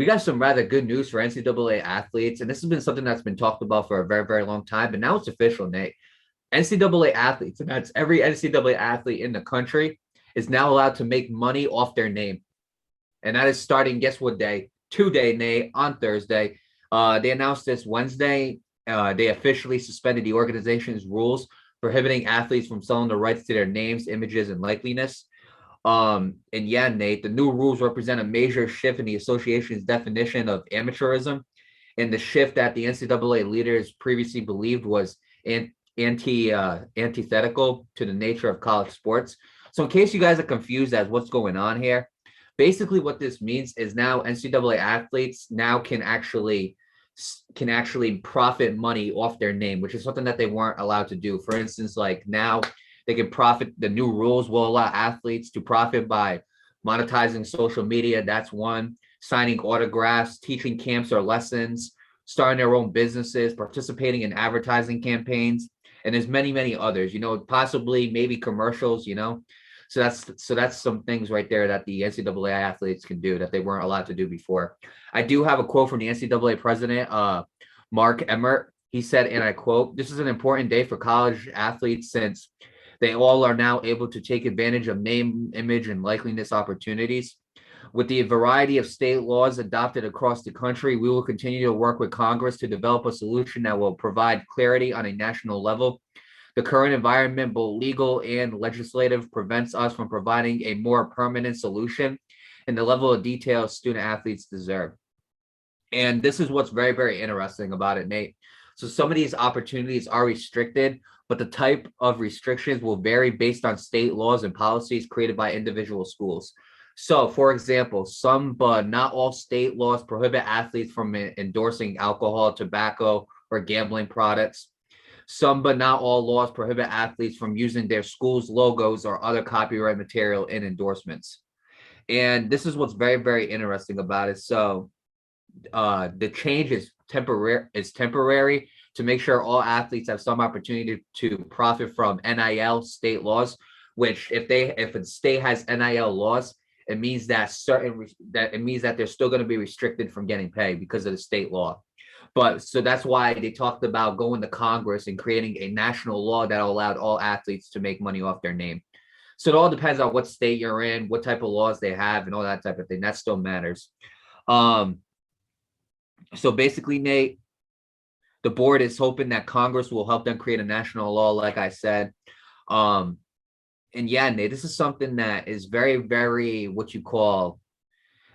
we got some rather good news for NCAA athletes, and this has been something that's been talked about for a very, very long time, but now it's official, Nate. NCAA athletes, and that's every NCAA athlete in the country, is now allowed to make money off their name. And that is starting, guess what day? Today, Nate, on Thursday. They announced this Wednesday. They officially suspended the organization's rules prohibiting athletes from selling the rights to their names, images, and likeliness. And yeah, Nate, the new rules represent a major shift in the association's definition of amateurism, and the shift that the NCAA leaders previously believed was antithetical to the nature of college sports. So, in case you guys are confused as what's going on here, basically what this means is now NCAA athletes now can actually profit money off their name, which is something that they weren't allowed to do. For instance, like now they can profit. The new rules will allow athletes to profit by monetizing social media. That's one. Signing autographs, teaching camps or lessons, starting their own businesses, participating in advertising campaigns, and there's many, many others. Possibly maybe commercials. So that's some things right there that the NCAA athletes can do that they weren't allowed to do before. I do have a quote from the NCAA president, Mark Emmert. He said, and I quote, "This is an important day for college athletes since they all are now able to take advantage of name, image, and likeliness opportunities. With the variety of state laws adopted across the country, we will continue to work with Congress to develop a solution that will provide clarity on a national level. The current environment, both legal and legislative, prevents us from providing a more permanent solution and the level of detail student athletes deserve." And this is what's very, very interesting about it, Nate. So some of these opportunities are restricted, but the type of restrictions will vary based on state laws and policies created by individual schools. So, for example, some but not all state laws prohibit athletes from endorsing alcohol, tobacco, or gambling products. Some but not all laws prohibit athletes from using their school's logos or other copyright material in endorsements. And this is what's very, very interesting about it. So the change is temporary to make sure all athletes have some opportunity to profit from NIL state laws. Which, if a state has NIL laws, it means that they're still going to be restricted from getting paid because of the state law. But so that's why they talked about going to Congress and creating a national law that allowed all athletes to make money off their name. So it all depends on what state you're in, what type of laws they have, and all that type of thing. That still matters. Um, so basically, Nate, the board is hoping that Congress will help them create a national law, like I said. Um, and yeah, Nate, this is something that is very, very what you call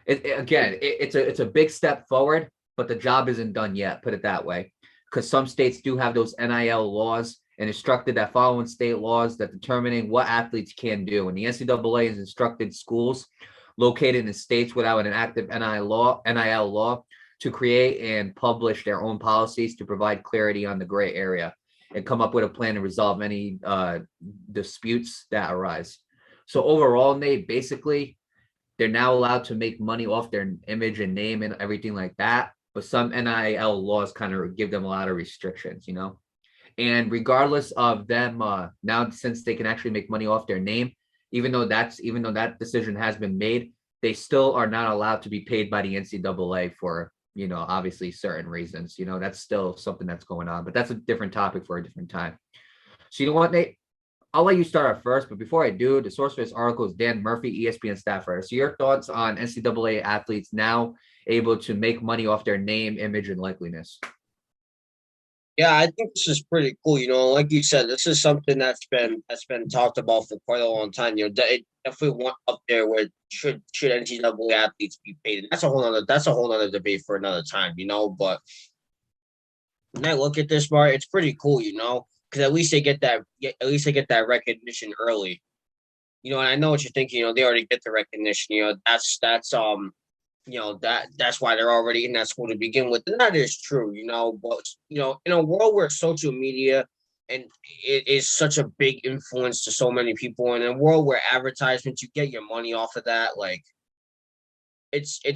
it's a big step forward, but the job isn't done yet. Put it that way, because some states do have those NIL laws and instructed that following state laws that determining what athletes can do. And the NCAA has instructed schools located in states without an active NIL law to create and publish their own policies to provide clarity on the gray area and come up with a plan to resolve any disputes that arise. So overall, Nate, basically, they're now allowed to make money off their image and name and everything like that. But some NIL laws kind of give them a lot of restrictions. And regardless of them, now since they can actually make money off their name, even though that decision has been made, they still are not allowed to be paid by the NCAA for obviously certain reasons. That's still something that's going on, but that's a different topic for a different time. So you know what, Nate? I'll let you start out first, but before I do, the source for this article is Dan Murphy, ESPN staffer. So your thoughts on NCAA athletes now able to make money off their name, image, and likeliness? Yeah, I think this is pretty cool. Like you said, this is something that's been talked about for quite a long time. It definitely went up there where should NCAA athletes be paid? And that's a whole other debate for another time. But when I look at this part, it's pretty cool. Because at least they get that recognition early. And I know what you're thinking. They already get the recognition. That's why they're already in that school to begin with, and that is true. But in a world where social media and it is such a big influence to so many people, and in a world where advertisements, you get your money off of that, like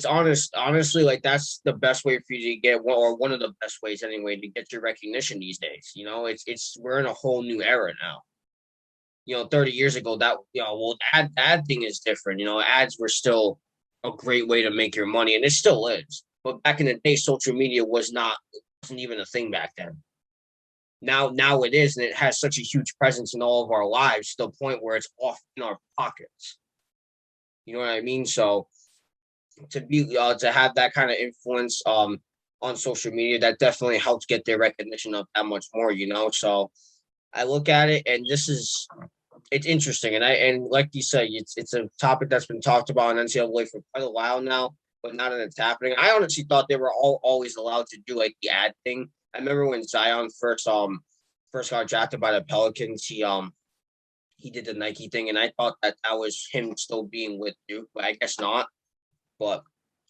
honestly, like that's the best way for you to get one, or one of the best ways anyway, to get your recognition these days. We're in a whole new era now. 30 years ago, that well, ad thing is different. Ads were still a great way to make your money, and it still is. But back in the day, social media wasn't even a thing back then. Now it is, and it has such a huge presence in all of our lives to the point where it's off in our pockets. You know what I mean? So to have that kind of influence on social media, that definitely helps get their recognition up that much more. So I look at it, and it's interesting, and like you said, it's a topic that's been talked about in NCAA for quite a while now, but now that it's happening, I honestly thought they were always allowed to do like the ad thing. I remember when Zion first got drafted by the Pelicans, he did the Nike thing, and I thought that was him still being with Duke, but I guess not. But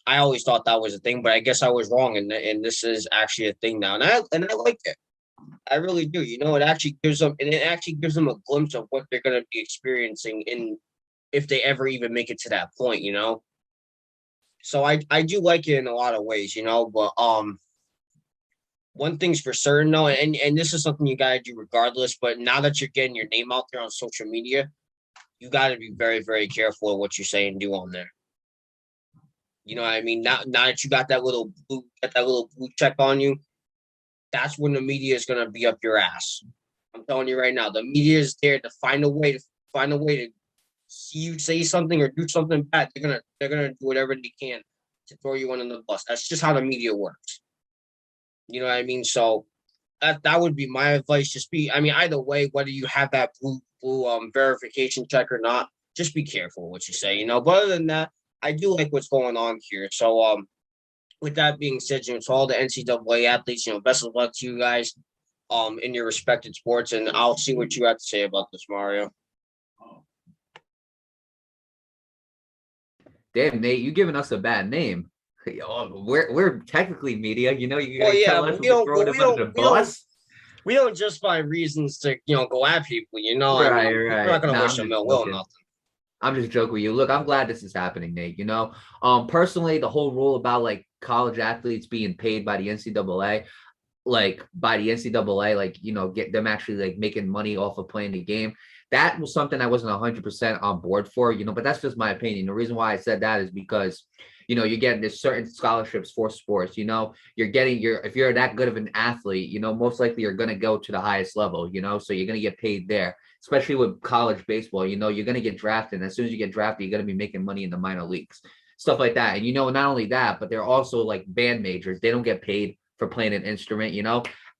I always thought that was a thing, but I guess I was wrong, and this is actually a thing now, and I like it. I really do. It actually gives them a glimpse of what they're going to be experiencing in if they ever even make it to that point. So I do like it in a lot of ways. But one thing's for certain though, and this is something you got to do regardless. But now that you're getting your name out there on social media, you got to be very, very careful of what you say and do on there. You know what I mean? Now that you got that little blue check on you, that's when the media is gonna be up your ass. I'm telling you right now, the media is there to find a way to see you say something or do something bad. They're gonna do whatever they can to throw you under the bus. That's just how the media works. You know what I mean? So that would be my advice. Either way, whether you have that blue verification check or not, just be careful what you say. But other than that, I do like what's going on here. So with that being said, to all the NCAA athletes, best of luck to you guys in your respected sports, and I'll see what you have to say about this, Mario. Damn, Nate, you giving us a bad name. We're technically media. You Well, yeah, tell but us we're throwing them under the bus. we don't just find reasons to go at people. Right, We're not right. gonna No, wish I'm them just ill will, joking. nothing. I'm just joking with you. Look, I'm glad this is happening, Nate. Personally, the whole rule about like college athletes being paid by the NCAA, get them actually like making money off of playing the game. That was something I wasn't 100% on board for, but that's just my opinion. The reason why I said that is because, you're getting this certain scholarships for sports, if you're that good of an athlete, most likely you're going to go to the highest level, so you're going to get paid there, especially with college baseball, you're going to get drafted. And as soon as you get drafted, you're going to be making money in the minor leagues, stuff like that. And, not only that, but they're also like band majors. They don't get paid for playing an instrument,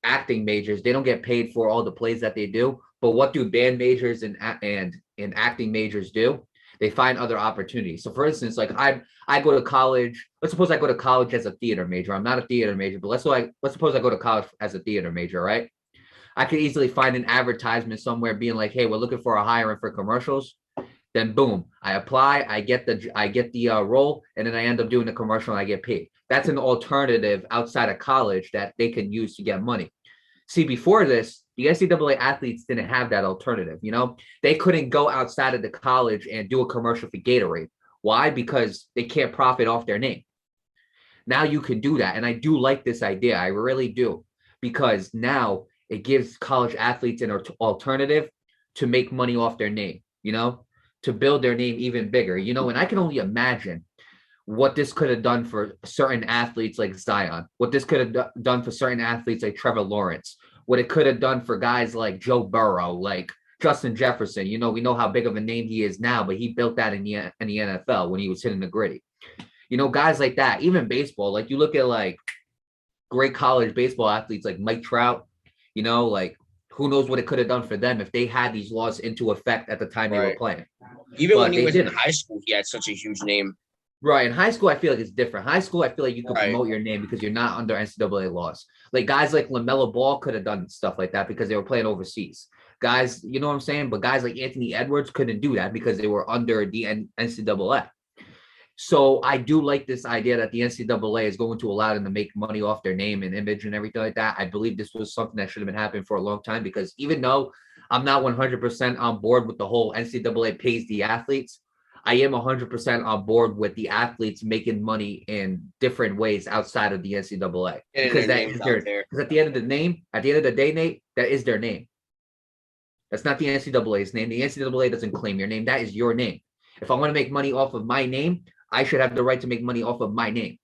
acting majors. They don't get paid for all the plays that they do. But what do band majors and acting majors do? They find other opportunities. So for instance, like I go to college. Let's suppose I go to college as a theater major. I'm not a theater major, but let's suppose I go to college as a theater major, right? I could easily find an advertisement somewhere being like, hey, we're looking for a hiring for commercials. Then boom, I apply, I get the role, and then I end up doing the commercial and I get paid. That's an alternative outside of college that they can use to get money. See, before this, the NCAA athletes didn't have that alternative. They couldn't go outside of the college and do a commercial for Gatorade. Why? Because they can't profit off their name. Now you can do that. And I do like this idea. I really do. Because now it gives college athletes an alternative to make money off their name, to build their name even bigger, and I can only imagine what this could have done for certain athletes like Zion, what this could have done for certain athletes like Trevor Lawrence, what it could have done for guys like Joe Burrow, like Justin Jefferson. We know how big of a name he is now, but he built that in the NFL when he was hitting the gritty. Guys like that, even baseball, like you look at like great college baseball athletes like Mike Trout, like who knows what it could have done for them if they had these laws into effect at the time they were playing. Even when he was in high school, he had such a huge name. Right. In high school, I feel like it's different. High school, I feel like you can promote your name because you're not under NCAA laws. Like guys like LaMelo Ball could have done stuff like that because they were playing overseas. Guys, you know what I'm saying? But guys like Anthony Edwards couldn't do that because they were under the NCAA. So I do like this idea that the NCAA is going to allow them to make money off their name and image and everything like that. I believe this was something that should have been happening for a long time because even though I'm not 100% on board with the whole NCAA pays the athletes, I am 100% on board with the athletes making money in different ways outside of the NCAA. Because at the end of the day, Nate, that is their name. That's not the NCAA's name. The NCAA doesn't claim your name. That is your name. If I want to make money off of my name, I should have the right to make money off of my name.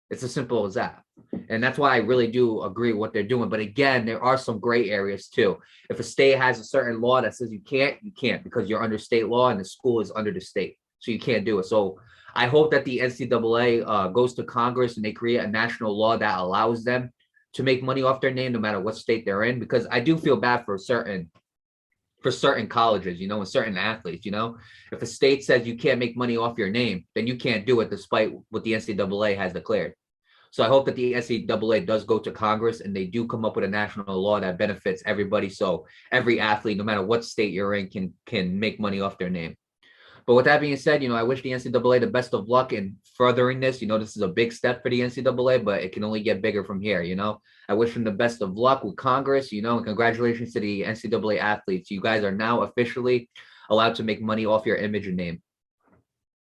It's as simple as that. And that's why I really do agree with what they're doing. But again, there are some gray areas too. If a state has a certain law that says you can't because you're under state law and the school is under the state. So you can't do it. So I hope that the NCAA goes to Congress and they create a national law that allows them to make money off their name no matter what state they're in, because I do feel bad for certain colleges, and certain athletes, if a state says you can't make money off your name, then you can't do it despite what the NCAA has declared. So I hope that the NCAA does go to Congress and they do come up with a national law that benefits everybody. So every athlete, no matter what state you're in, can make money off their name. But with that being said, I wish the NCAA the best of luck in furthering this. This is a big step for the NCAA, but it can only get bigger from here. I wish them the best of luck with Congress, and congratulations to the NCAA athletes. You guys are now officially allowed to make money off your image and name.